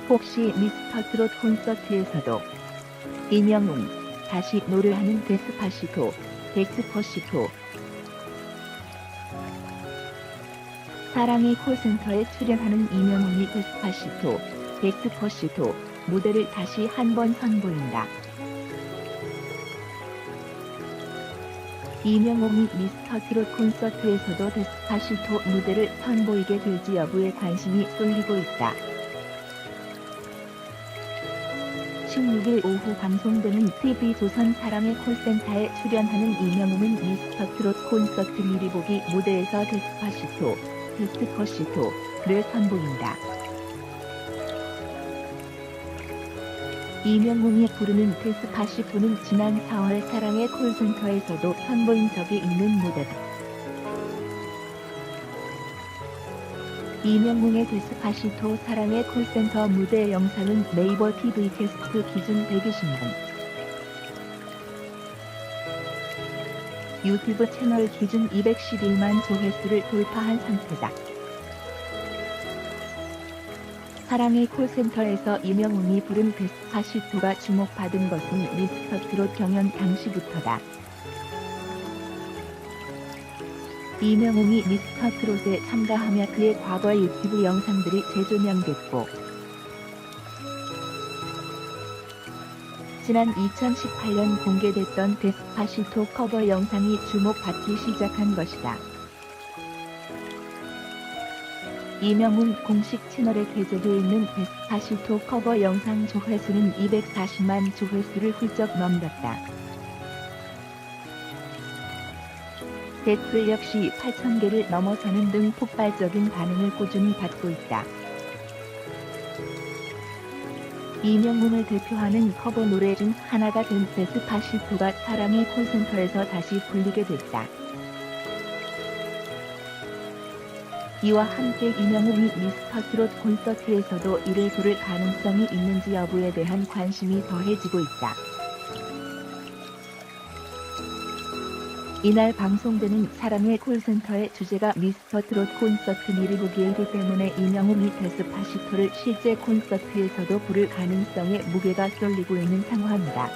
혹시 미스터트롯 콘서트에서도 이명웅 다시 노래하는 데스파시토, 덱스퍼시토. 사랑의 콜센터에 출연하는 이명웅이 데스파시토, 덱스퍼시토 무대를 다시 한 번 선보인다. 이명웅이 미스터트롯 콘서트에서도 데스파시토 무대를 선보이게 될지 여부에 관심이 쏠리고 있다. 16일 오후 방송되는 TV조선 사랑의 콜센터에 출연하는 이명웅은 미스터트롯 콘서트 미리 보기 무대에서 데스퍼시토를 선보인다. 이명웅이 부르는 데스파시토는 지난 4월 사랑의 콜센터에서도 선보인 적이 있는 무대다. 이명웅의 데스파시토 사랑의 콜센터 무대 영상은 네이버 TV 게스트 기준 120만, 유튜브 채널 기준 211만 조회수를 돌파한 상태다. 사랑의 콜센터에서 이명웅이 부른 데스파시토가 주목받은 것은 미스터트롯 경연 당시부터다. 이명웅이 미스터트롯에 참가하며 그의 과거의 유튜브 영상들이 재조명됐고, 지난 2018년 공개됐던 데스파시토 커버 영상이 주목받기 시작한 것이다. 이명웅 공식 채널에 게재되어 있는 데스파시토 커버 영상 조회수는 240만 조회수를 훌쩍 넘겼다. 댓글 역시 8,000개를 넘어서는 등 폭발적인 반응을 꾸준히 받고 있다. 이명웅을 대표하는 커버 노래 중 하나가 된 데스파시토가 사랑의 콜센터에서 다시 불리게 됐다. 이와 함께 이명웅이 미스터트롯 콘서트에서도 일을 부를 가능성이 있는지 여부에 대한 관심이 더해지고 있다. 이날 방송되는 사랑의 콜센터의 주제가 미스터트롯 콘서트 미리 보기이기 때문에 이명웅이 데스파시토를 실제 콘서트에서도 부를 가능성에 무게가 쏠리고 있는 상황이다.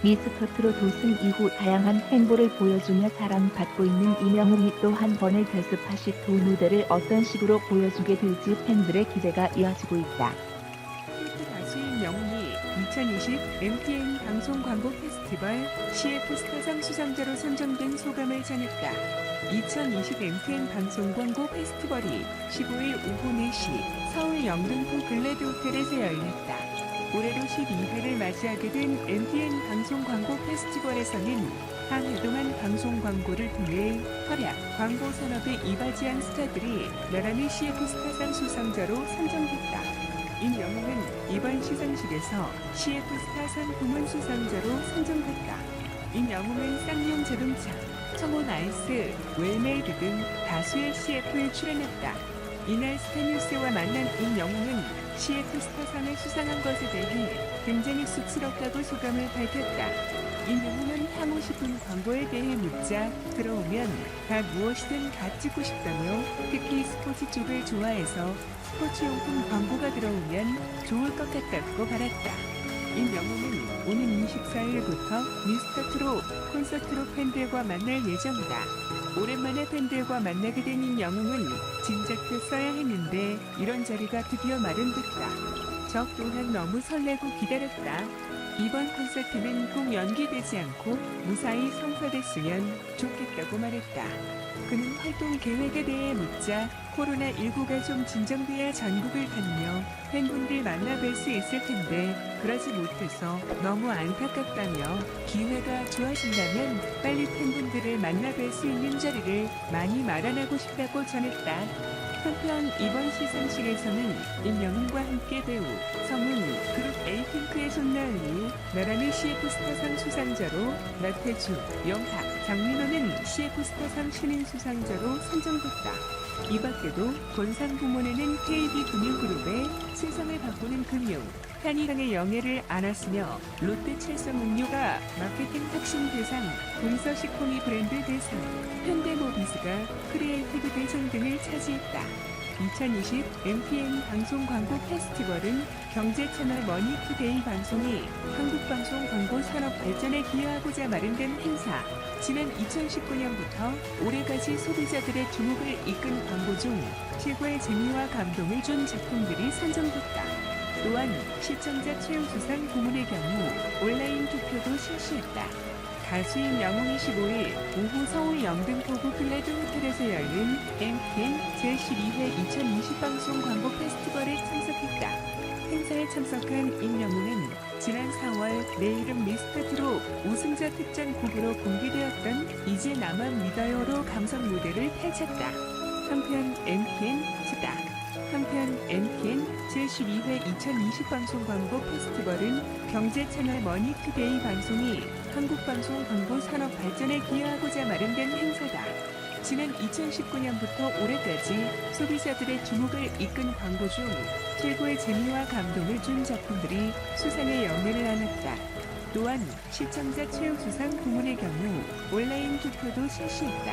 미스터트롯 우승 이후 다양한 행보를 보여주며 사랑받고 있는 이명웅이 또 한 번의 데스파시토 무대를 어떤 식으로 보여주게 될지 팬들의 기대가 이어지고 있다. 가수 이명웅이 2020 MTN 방송 광고 페스티벌 CF 스타상 수상자로 선정된 소감을 전했다. 2020 MTN 방송 광고 페스티벌이 15일 오후 4시 서울 영등포 글래드 호텔에서 열렸다. 올해로 12회를 맞이하게 된 MTN 방송 광고 페스티벌에서는 한 해 동안 방송 광고를 통해 활약, 광고 산업에 이바지한 스타들이 나란히 CF 스타상 수상자로 선정됐다. 임영웅은 이번 시상식에서 CF 스타상 부문 수상자로 선정됐다. 임영웅은 쌍용 자동차, 청혼 아이스, 웰메이드 등 다수의 CF에 출연했다. 이날 스타뉴스와 만난 임영웅은 CF 스타상을 수상한 것에 대해 굉장히 쑥스럽다고 소감을 밝혔다. 임영웅은 하고 싶은 광고에 대해 묻자 들어오면 다 무엇이든 다 찍고 싶다며 특히 스포츠 쪽을 좋아해서 스포츠용품 광고가 들어오면 좋을 것 같다고 말했다. 임영웅은 오는 24일부터 미스터트롯 콘서트로 팬들과 만날 예정이다. 오랜만에 팬들과 만나게 된 임영웅은 진작에 써야 했는데 이런 자리가 드디어 마련됐다. 저 또한 너무 설레고 기다렸다. 이번 콘서트는 꼭 연기되지 않고 무사히 성사됐으면 좋겠다고 말했다. 그는 활동 계획에 대해 묻자 코로나19가 좀 진정돼야 전국을 다니며 팬분들 만나뵐 수 있을 텐데 그러지 못해서 너무 안타깝다며 기회가 좋아진다면 빨리 팬분들을 만나뵐 수 있는 자리를 많이 마련하고 싶다고 전했다. 한편 이번 시상식에서는 임영웅과 함께 배우, 성훈, 그룹 에이핑크의 손나은이 나란히 CF 스타상 수상자로, 나태주, 영탁, 장민호는 CF 스타상 신인 수상자로 선정됐다. 이 밖에도 본상 부문에는 KB금융그룹의 세상을 바꾸는 금융, 한이랑의 영예를 안았으며 롯데 칠성음료가 마케팅 혁신 대상, 동서식품이 브랜드 대상, 현대모비스가 크리에이티브 대상 등을 차지했다. 2020 MTN 방송 광고 페스티벌은 경제 채널 머니투데이 방송이 한국방송 광고 산업 발전에 기여하고자 마련된 행사. 지난 2019년부터 올해까지 소비자들의 주목을 이끈 광고 중 최고의 재미와 감동을 준 작품들이 선정됐다. 또한 시청자 최우수상 부문의 경우 온라인 투표도 실시했다. 가수인 영웅이 15일 오후 서울 영등포구 플레드 호텔에서 열린 MTN 제12회 2020 방송 광고 페스티벌에 참석했다. 행사에 참석한 임영웅은 지난 4월 내 이름 미스터트롯 우승자 특전 곡으로 공개되었던 이제 나만 믿어요로 감성 무대를 펼쳤다. 한편 MTN 제12회 2020 방송 광고 페스티벌은 경제 채널 머니투데이 방송이 한국방송 광고 산업 발전에 기여하고자 마련된 행사다. 지난 2019년부터 올해까지 소비자들의 주목을 이끈 광고 중 최고의 재미와 감동을 준 작품들이 수상의 영예를 안았다. 또한 시청자 최우수상 부문의 경우 온라인 투표도 실시했다.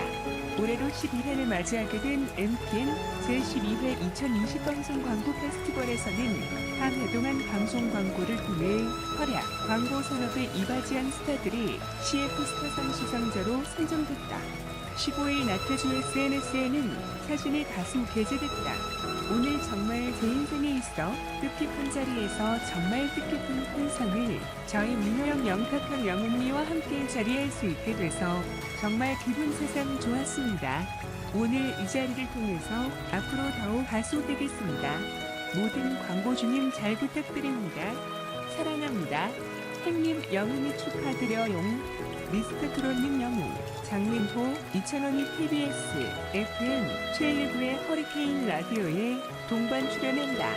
올해로 11회를 맞이하게 된 MTN 제12회 2020 방송 광고 페스티벌에서는 한 해 동안 방송 광고를 통해 활약, 광고 산업에 이바지한 스타들이 CF 스타상 수상자로 선정됐다. 15일 나태주 SNS에는 사진이 다수 게재됐다. 오늘 정말 제 인생에 있어 뜻깊은 자리에서 정말 뜻깊은 환상을 저희 민호형 영탁형 영웅리와 함께 자리할 수 있게 돼서 정말 기분 세상 좋았습니다. 오늘 이 자리를 통해서 앞으로 더욱 가수 되겠습니다. 모든 광고주님 잘 부탁드립니다. 사랑합니다. 행님 영웅이 축하드려용. 미스터트롯님 영웅. 장민호 2002 TBS FM 최일구의 허리케인 라디오에 동반 출연한다.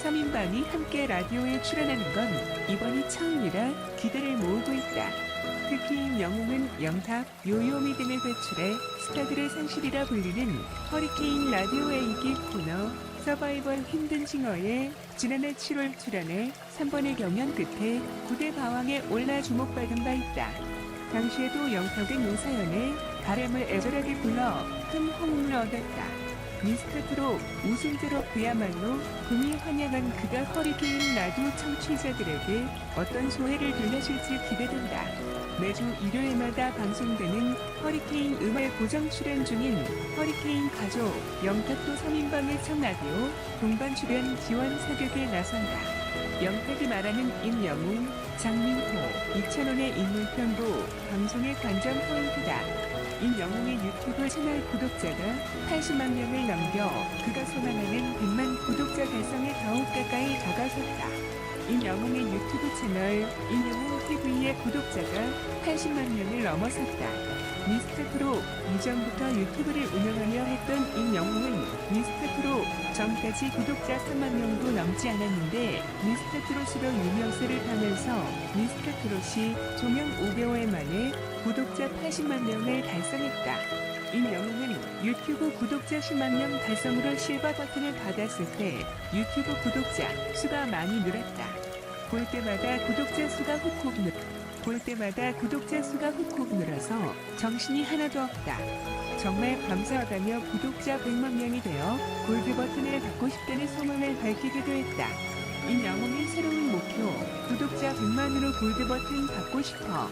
3인방이 함께 라디오에 출연하는 건 이번이 처음이라 기대를 모으고 있다. 특히 영웅은 영탁, 요요미 등을 배출해 스타들의 상실이라 불리는 허리케인 라디오의 인기 코너 서바이벌 힘든 징어에 지난해 7월 출연해 3번의 경연 끝에 9대 바왕에 올라 주목받은 바 있다. 당시에도 영탁은 노사연의 바람을 애절하게 불러 큰 호응을 얻었다. 미스터트롯 우승자로 그야말로 금이 환영한 그가 허리케인 라디오 청취자들에게 어떤 소회를 들려줄지 기대된다. 매주 일요일마다 방송되는 허리케인 음악 고정 출연 중인 허리케인 가족 영탁도 3인방의 청라디오 동반 출연 지원 사격에 나선다. 영탁이 말하는 임영웅, 장민호, 이찬원의 인물편도 방송의 관전 포인트다. 임영웅의 유튜브 채널 구독자가 80만 명을 넘겨 그가 소망하는 100만 구독자 달성에 더욱 가까이 다가섰다. 임영웅의 유튜브 채널 임영웅 TV의 구독자가 80만 명을 넘어섰다. 미스터트롯 이전부터 유튜브를 운영하려 했던 임영웅은 미스터트롯 전까지 구독자 3만 명도 넘지 않았는데 미스터트롯으로 유명세를 타면서 미스터트롯이 종영 5개월 만에 구독자 80만 명을 달성했다. 임영웅은 유튜브 구독자 10만 명 달성으로 실버 버튼을 받았을 때 유튜브 구독자 수가 많이 늘었다. 볼 때마다 구독자 수가 훅훅 늘어서 정신이 하나도 없다. 정말 감사하다며 구독자 100만 명이 되어 골드 버튼을 받고 싶다는 소망을 밝히기도 했다. 임영웅의 새로운 목표, 구독자 100만으로 골드 버튼 받고 싶어.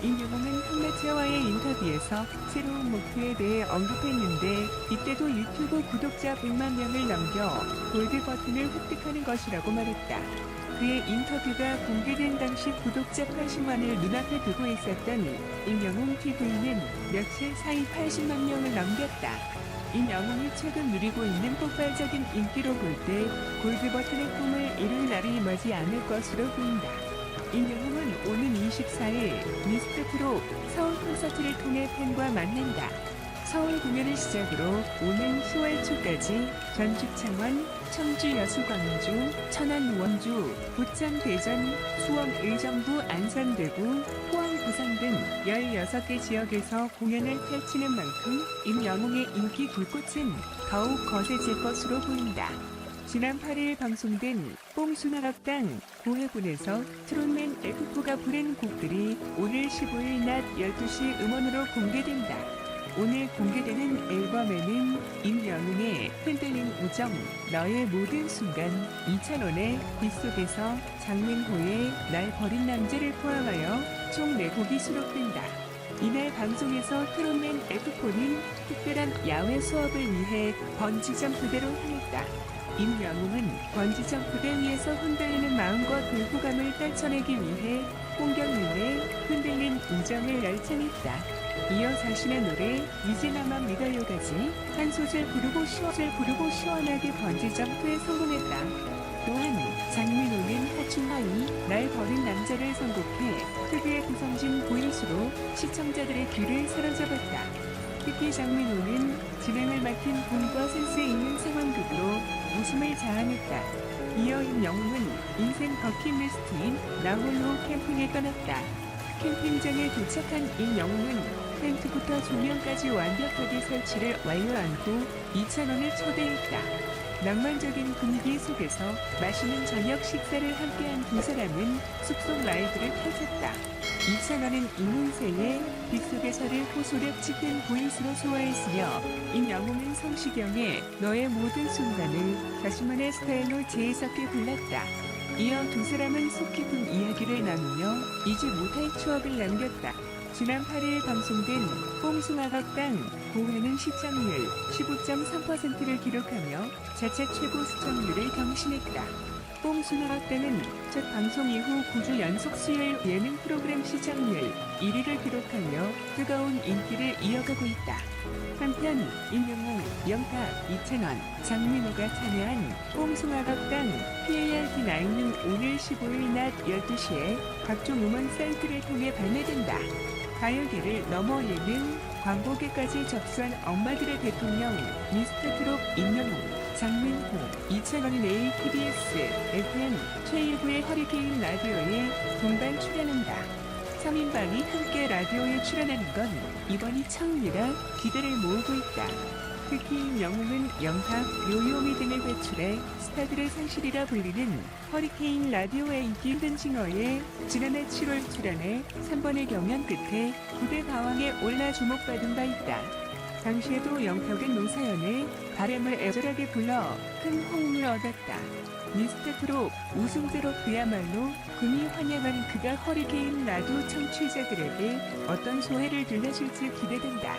임영웅은 한나채와의 인터뷰에서 새로운 목표에 대해 언급했는데 이때도 유튜브 구독자 100만 명을 넘겨 골드 버튼을 획득하는 것이라고 말했다. 그의 인터뷰가 공개된 당시 구독자 80만을 눈앞에 두고 있었던 임영웅 TV는 며칠 사이 80만 명을 넘겼다. 임영웅이 최근 누리고 있는 폭발적인 인기로 볼 때 골드 버튼의 꿈을 이룰 날이 머지 않을 것으로 보인다. 임영웅은 오는 24일 미스터트롯 서울 콘서트를 통해 팬과 만난다. 서울 공연을 시작으로 오는 10월 초까지 전주 창원, 청주 여수 광주, 천안 원주, 부천 대전, 수원 의정부 안산 대구, 포항 부산 등 16개 지역에서 공연을 펼치는 만큼 임영웅의 인기 불꽃은 더욱 거세질 것으로 보인다. 지난 8일 방송된 뽕수나락당 9회분에서 트롯맨 F4가 부른 곡들이 오늘 15일 낮 12시 음원으로 공개된다. 오늘 공개되는 앨범에는 임영웅의 흔들린 우정, 너의 모든 순간, 이찬원의 빗속에서, 장민호의 날 버린 남자를 포함하여 총 4곡이 수록된다. 이날 방송에서 트롯맨 F4는 특별한 야외 수업을 위해 번지점프대로 향했다. 임영웅은 번지점프대 위에서 흔들리는 마음과 불구감을 떨쳐내기 위해 홍경민의 흔들린 우정을 열창했다. 이어 자신의 노래 이제 나만 믿어요까지 한 소절 부르고 시원하게 번지점프에 성공했다. 또한 장민호는 하춘하이 날 버린 남자를 선곡해 특유의 구성진 보이스로 시청자들의 귀를 사로잡았다. 특히 장민호는 진행을 맡은 본과 센스 있는 상황극으로 웃음을 자아냈다. 이어 임영웅은 인생 버킷리스트인 나홀로 캠핑에 떠났다. 캠핑장에 도착한 임영웅은 텐트부터 조명까지 완벽하게 설치를 완료한 후 이찬원을 초대했다. 낭만적인 분위기 속에서 맛있는 저녁 식사를 함께한 두 사람은 숲속 라이브를 펼쳤다. 이찬원은 이문세의 빗속에서를 호소력 짙은 보이스로 소화했으며 임영웅은 성시경의 너의 모든 순간을 자신만의 스타일로 재해석해 불렀다. 이어 두 사람은 속 깊은 이야기를 나누며 잊지 못할 추억을 남겼다. 지난 8일 방송된 뽕숭아각당 9회는 시청률 15.3%를 기록하며 자체 최고 시청률을 경신했다. 뽕숭아각당은 첫 방송 이후 9주 연속 수요일 예능 프로그램 시청률 1위를 기록하며 뜨거운 인기를 이어가고 있다. 한편 임영웅, 영탁, 이찬원, 장민호가 참여한 뽕숭아각당 PART9는 오늘 15일 낮 12시에 각종 음원 사이트를 통해 발매된다. 가요계를 넘어 예능, 광고계까지 접수한 엄마들의 대통령 미스터트롯 임영웅, 장민호, 이찬원이 내일 TBS, FM 최일구의 허리케인 라디오에 동반 출연한다. 3인방이 함께 라디오에 출연하는 건 이번이 처음이라 기대를 모으고 있다. 특히 임영웅은 영탁, 요요미 등을 배출해 스타들의 상실이라 불리는 허리케인 라디오의 인기 있는 싱어에 지난해 7월 출연해 3번의 경연 끝에 무대 바왕에 올라 주목받은 바 있다. 당시에도 영탁은 노사연의 바램을 애절하게 불러 큰 호응을 얻었다. 미스터트롯 우승제로 그야말로 금이 환영한 그가 허리케인 라디오 청취자들에게 어떤 소회를 들려줄지 기대된다.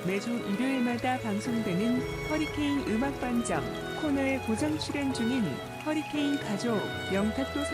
매주 일요일마다 방송되는 허리케인 음악반점 코너에 고정 출연 중인 허리케인 가족 영탁도